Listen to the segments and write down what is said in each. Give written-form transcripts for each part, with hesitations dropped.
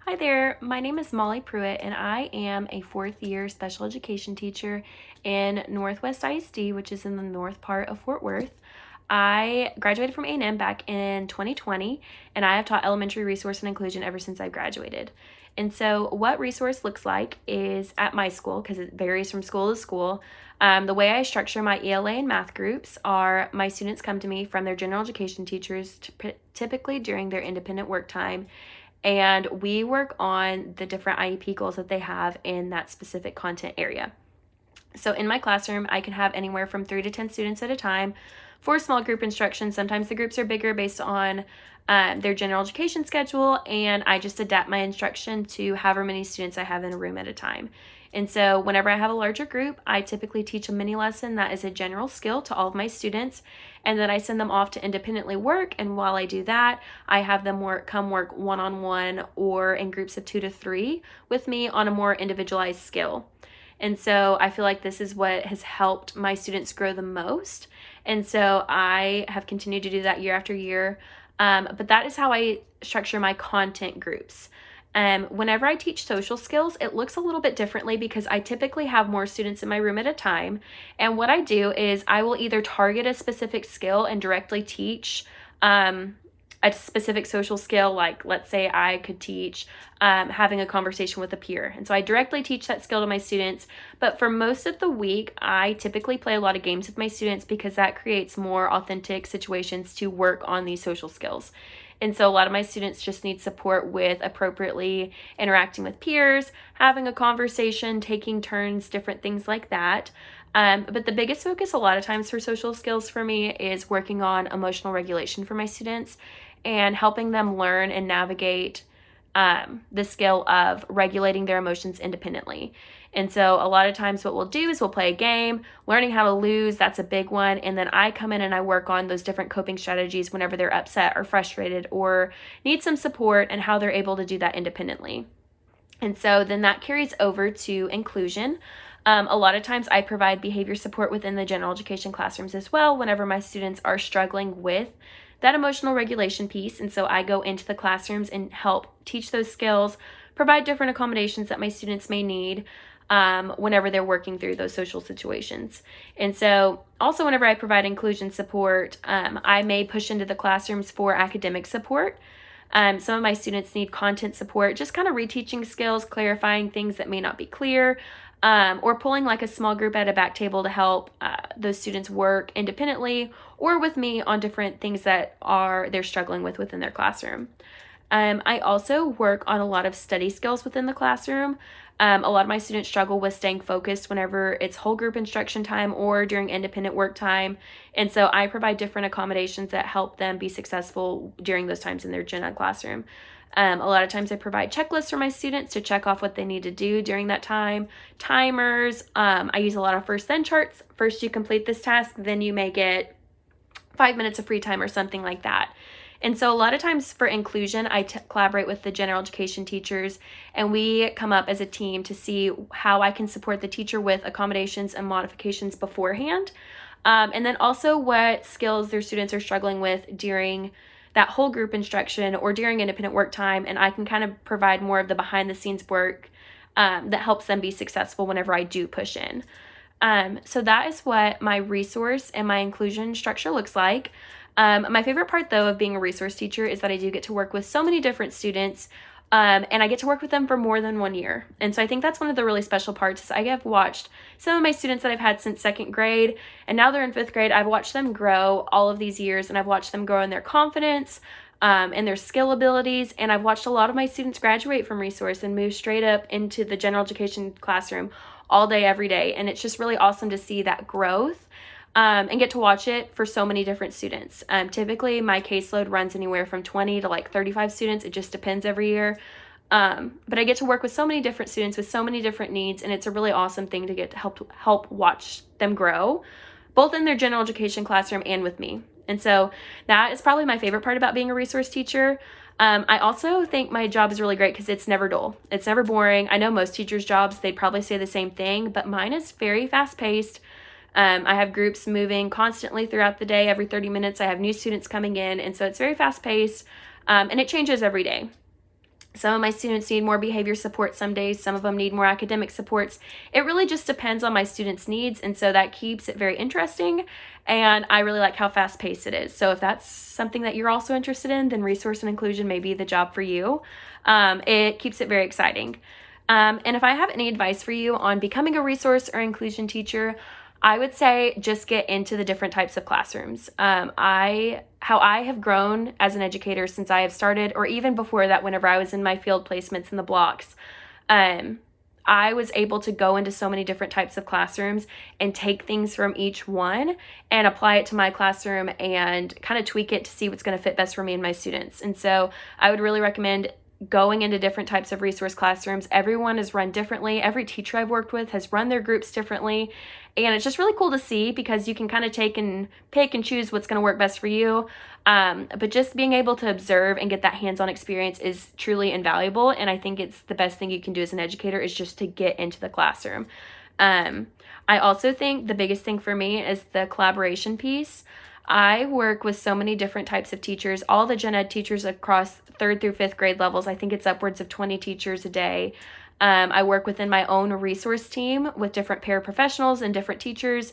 Hi there, my name is Molly Pruitt, and I am a fourth year special education teacher in Northwest ISD, which is in the north part of Fort Worth. I graduated from A&M back in 2020, and I have taught elementary resource and inclusion ever since I graduated. And so, what resource looks like is at my school, because it varies from school to school. The way I structure my ELA and math groups are my students come to me from their general education teachers, typically during their independent work time, and we work on the different IEP goals that they have in that specific content area. So in my classroom, I can have anywhere from 3 to 10 students at a time for small group instruction. Sometimes the groups are bigger based on their general education schedule, and I just adapt my instruction to however many students I have in a room at a time. And so whenever I have a larger group, I typically teach a mini lesson that is a general skill to all of my students, and then I send them off to independently work. And while I do that, I have them come work one-on-one or in groups of 2 to 3 with me on a more individualized skill. And so I feel like this is what has helped my students grow the most. And so I have continued to do that year after year. But that is how I structure my content groups. Whenever I teach social skills, it looks a little bit differently because I typically have more students in my room at a time. And what I do is I will either target a specific skill and directly teach a specific social skill. Like, let's say I could teach having a conversation with a peer. And so I directly teach that skill to my students. But for most of the week, I typically play a lot of games with my students because that creates more authentic situations to work on these social skills. And so a lot of my students just need support with appropriately interacting with peers, having a conversation, taking turns, different things like that. But the biggest focus a lot of times for social skills for me is working on emotional regulation for my students and helping them learn and navigate the skill of regulating their emotions independently. And so a lot of times what we'll do is we'll play a game, learning how to lose, that's a big one. And then I come in and I work on those different coping strategies whenever they're upset or frustrated or need some support and how they're able to do that independently. And so then that carries over to inclusion. A lot of times I provide behavior support within the general education classrooms as well whenever my students are struggling with that emotional regulation piece. And so I go into the classrooms and help teach those skills, provide different accommodations that my students may need whenever they're working through those social situations. And so also whenever I provide inclusion support, I may push into the classrooms for academic support. Some of my students need content support, just kind of reteaching skills, clarifying things that may not be clear, or pulling like a small group at a back table to help those students work independently or with me on different things that they're struggling with within their classroom. I also work on a lot of study skills within the classroom. A lot of my students struggle with staying focused whenever it's whole group instruction time or during independent work time. And so I provide different accommodations that help them be successful during those times in their gen ed classroom. A lot of times I provide checklists for my students to check off what they need to do during that time. Timers. I use a lot of first then charts. First you complete this task, then you may get 5 minutes of free time or something like that. And so a lot of times for inclusion, I collaborate with the general education teachers, and we come up as a team to see how I can support the teacher with accommodations and modifications beforehand. And then also what skills their students are struggling with during that whole group instruction or during independent work time. And I can kind of provide more of the behind the scenes work that helps them be successful whenever I do push in. So that is what my resource and my inclusion structure looks like. My favorite part, though, of being a resource teacher is that I do get to work with so many different students, and I get to work with them for more than 1 year. And so I think that's one of the really special parts is I have watched some of my students that I've had since second grade, and now they're in fifth grade. I've watched them grow all of these years, and I've watched them grow in their confidence and their skill abilities, and I've watched a lot of my students graduate from resource and move straight up into the general education classroom all day, every day. And it's just really awesome to see that growth. And get to watch it for so many different students. Typically, my caseload runs anywhere from 20 to like 35 students. It just depends every year. But I get to work with so many different students with so many different needs, and it's a really awesome thing to get to help watch them grow, both in their general education classroom and with me. And so that is probably my favorite part about being a resource teacher. I also think my job is really great because it's never dull. It's never boring. I know most teachers' jobs, they'd probably say the same thing, but mine is very fast-paced. I have groups moving constantly throughout the day. Every 30 minutes, I have new students coming in. And so it's very fast paced, and it changes every day. Some of my students need more behavior support some days. Some of them need more academic supports. It really just depends on my students' needs, and so that keeps it very interesting, and I really like how fast-paced it is. So if that's something that you're also interested in, then resource and inclusion may be the job for you. It keeps it very exciting. And if I have any advice for you on becoming a resource or inclusion teacher, I would say just get into the different types of classrooms. How I have grown as an educator since I have started, or even before that, whenever I was in my field placements in the blocks, I was able to go into so many different types of classrooms and take things from each one and apply it to my classroom and kind of tweak it to see what's going to fit best for me and my students. And so I would really recommend going into different types of resource classrooms. Everyone is run differently. Every teacher I've worked with has run their groups differently. And it's just really cool to see because you can kind of take and pick and choose what's going to work best for you. But just being able to observe and get that hands-on experience is truly invaluable. And I think it's the best thing you can do as an educator is just to get into the classroom. I also think the biggest thing for me is the collaboration piece. I work with so many different types of teachers, all the gen ed teachers across 3rd through 5th grade levels. I think it's upwards of 20 teachers a day. I work within my own resource team with different paraprofessionals and different teachers.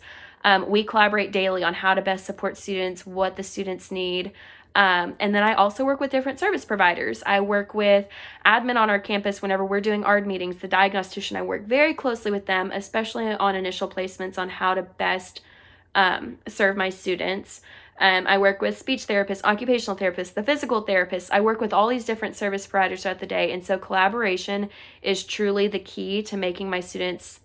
We collaborate daily on how to best support students, what the students need. And then I also work with different service providers. I work with admin on our campus whenever we're doing ARD meetings, the diagnostician. I work very closely with them, especially on initial placements on how to best serve my students. I work with speech therapists, occupational therapists, the physical therapists. I work with all these different service providers throughout the day. And so collaboration is truly the key to making my students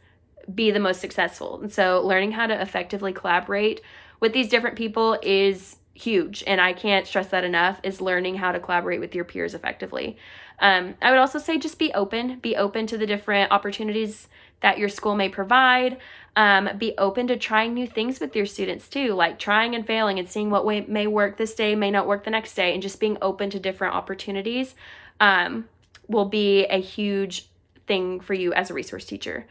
be the most successful. And so learning how to effectively collaborate with these different people is huge. And I can't stress that enough, is learning how to collaborate with your peers effectively. I would also say just be open to the different opportunities that your school may provide. Be open to trying new things with your students too, like trying and failing and seeing what way may work this day, may not work the next day, and just being open to different opportunities will be a huge thing for you as a resource teacher.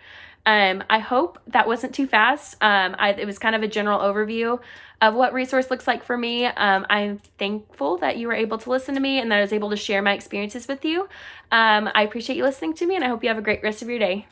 I hope that wasn't too fast. It was kind of a general overview of what resource looks like for me. I'm thankful that you were able to listen to me and that I was able to share my experiences with you. I appreciate you listening to me, and I hope you have a great rest of your day.